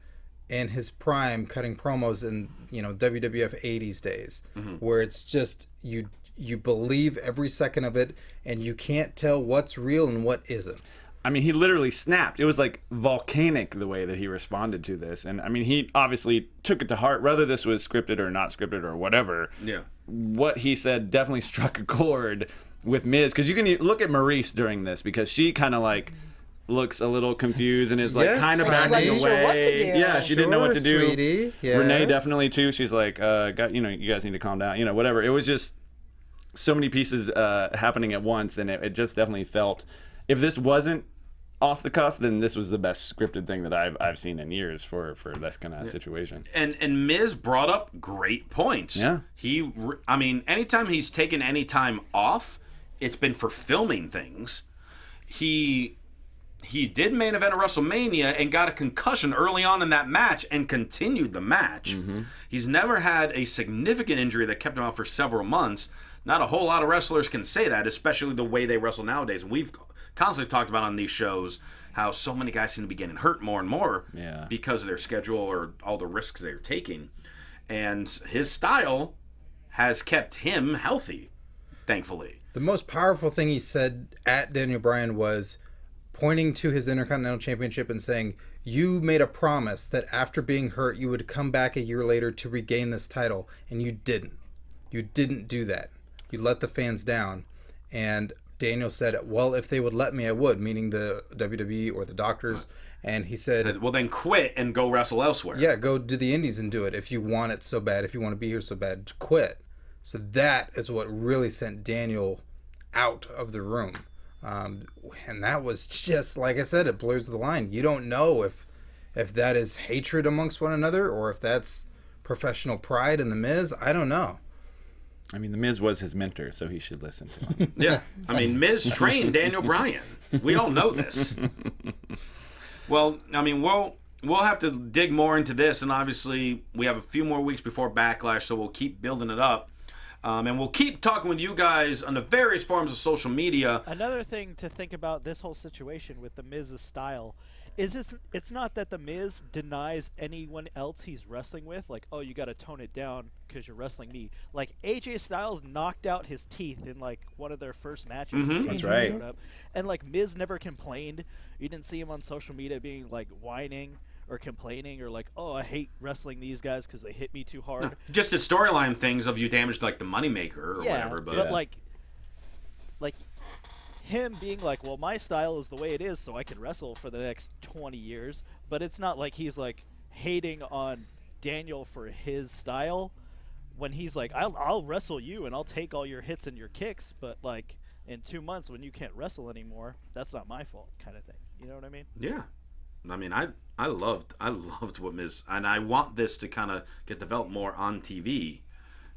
S5: in his prime cutting promos in, WWF 80s days, where it's just you believe every second of it and you can't tell what's real and what isn't.
S7: I mean, he literally snapped. It was like volcanic the way that he responded to this. And I mean, he obviously took it to heart, whether this was scripted or not scripted or whatever.
S1: Yeah.
S7: What he said definitely struck a chord with Miz. Because you can look at Maurice during this, because she kind of like looks a little confused and is like kind of backing away.
S4: She wasn't sure what to do.
S7: Yeah, she didn't know what to do.
S5: Sweetie. Yes.
S7: Renee definitely too. She's like, you guys need to calm down. Whatever. It was just so many pieces happening at once, and it just definitely felt, if this wasn't off the cuff, then this was the best scripted thing that I've seen in years for this kind of situation.
S1: And Miz brought up great points.
S7: Yeah.
S1: Anytime he's taken any time off, it's been for filming things. He did main event of WrestleMania and got a concussion early on in that match and continued the match. Mm-hmm. He's never had a significant injury that kept him out for several months. Not a whole lot of wrestlers can say that, especially the way they wrestle nowadays. And we've constantly talked about on these shows how so many guys seem to be getting hurt more and more because of their schedule or all the risks they're taking. And his style has kept him healthy, thankfully.
S5: The most powerful thing he said at Daniel Bryan was pointing to his Intercontinental Championship and saying, you made a promise that after being hurt, you would come back a year later to regain this title, and you didn't. You didn't do that. You let the fans down. And Daniel said, well, if they would let me, I would, meaning the WWE or the doctors. And he said,
S1: well, then quit and go wrestle elsewhere.
S5: Yeah, go to the indies and do it. If you want it so bad, if you want to be here so bad, quit. So that is what really sent Daniel out of the room. And that was just, like I said, it blurs the line. You don't know if that is hatred amongst one another or if that's professional pride in The Miz. I don't know.
S7: I mean, The Miz was his mentor, so he should listen to him.
S1: Yeah. I mean, Miz trained Daniel Bryan. We all know this. Well, I mean, we'll have to dig more into this, and obviously we have a few more weeks before Backlash, so we'll keep building it up. And we'll keep talking with you guys on the various forms of social media.
S6: Another thing to think about this whole situation with The Miz's style is it's not that The Miz denies anyone else he's wrestling with, like, oh, you got to tone it down because you're wrestling me. Like, AJ Styles knocked out his teeth in, like, one of their first matches.
S7: Mm-hmm. That's right.
S6: And, like, Miz never complained. You didn't see him on social media being, like, whining or complaining or like, oh, I hate wrestling these guys because they hit me too hard.
S1: No, just the storyline things of you damaged, like, the moneymaker or whatever.
S6: But like him being like, well, my style is the way it is, so I can wrestle for the next 20 years. But it's not like he's like hating on Daniel for his style when he's like, I'll wrestle you and I'll take all your hits and your kicks, but like in 2 months when you can't wrestle anymore, that's not my fault, kind of thing. You know what I mean?
S1: Yeah. I mean, I loved what Miz, and I want this to kind of get developed more on TV.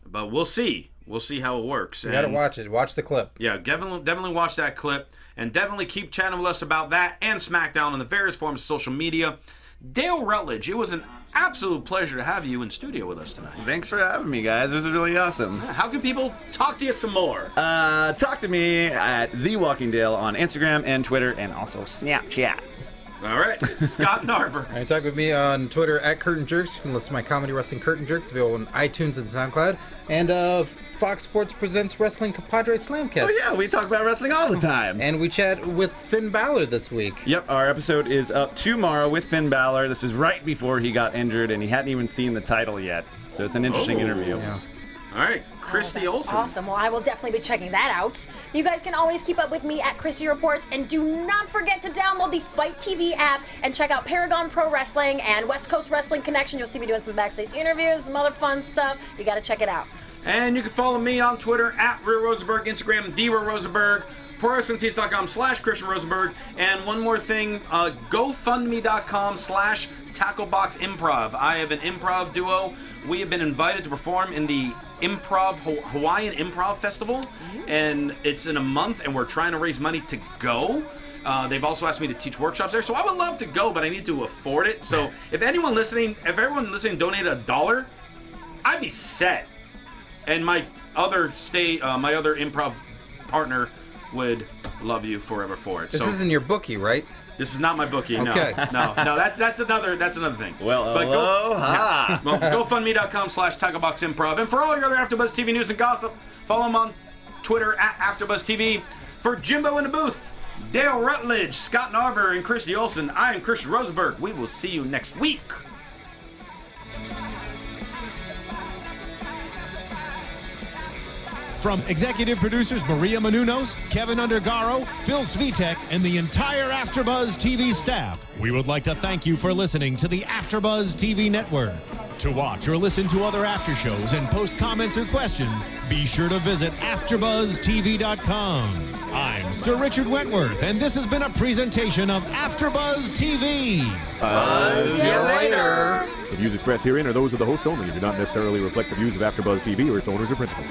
S1: But we'll see. We'll see how it works.
S5: You gotta watch it. Watch the clip.
S1: Yeah, definitely watch that clip. And definitely keep chatting with us about that and SmackDown on the various forms of social media. Dale Rutledge, it was an absolute pleasure to have you in studio with us tonight.
S7: Thanks for having me, guys. This was really awesome.
S1: How can people talk to you some more?
S7: Talk to me at The Walking Dale on Instagram and Twitter and also Snapchat.
S1: All right, Scott Narver.
S5: You can talk with me on Twitter at Curtain Jerks. You can listen to my comedy wrestling Curtain Jerks available on iTunes and SoundCloud. And Fox Sports presents Wrestling Compadre Slamcast.
S7: Oh yeah, we talk about wrestling all the time.
S5: And we chat with Finn Balor this week.
S7: Yep, our episode is up tomorrow with Finn Balor. This is right before he got injured, and he hadn't even seen the title yet. So it's an interesting interview.
S5: Yeah.
S1: All right, Christy Olson.
S4: Awesome. Well, I will definitely be checking that out. You guys can always keep up with me at Christy Reports, and do not forget to download the Fight TV app and check out Paragon Pro Wrestling and West Coast Wrestling Connection. You'll see me doing some backstage interviews, some other fun stuff. You got to check it out.
S1: And you can follow me on Twitter at Real Rosenberg, Instagram, The Real Rosenberg, ProWrestlingTees.com/Christian Rosenberg. And one more thing, GoFundMe.com/TackleBoxImprov. I have an improv duo. We have been invited to perform in the Hawaiian Improv Festival, and it's in a month, and we're trying to raise money to go. They've also asked me to teach workshops there, so I would love to go, but I need to afford it. So if everyone listening donated $1, I'd be set. And my other improv partner would love you forever for it.
S5: This isn't your bookie, right?
S1: This is not my bookie. No,
S5: Okay.
S1: no. That's another thing.
S7: Well,
S1: But
S7: aloha.
S1: GoFundMe.com/TackleBoxImprov. And for all your other AfterBuzz TV news and gossip, follow them on Twitter at AfterBuzz TV. For Jimbo in the booth, Dale Rutledge, Scott Narver, and Christy Olson, I am Christian Rosenberg. We will see you next week.
S2: From executive producers Maria Menounos, Kevin Undergaro, Phil Svitek, and the entire AfterBuzz TV staff, we would like to thank you for listening to the AfterBuzz TV network. To watch or listen to other after shows and post comments or questions, be sure to visit AfterBuzzTV.com. I'm Sir Richard Wentworth, and this has been a presentation of AfterBuzz TV.
S1: See you later.
S8: The views expressed herein are those of the hosts only and do not necessarily reflect the views of AfterBuzz TV or its owners or principals.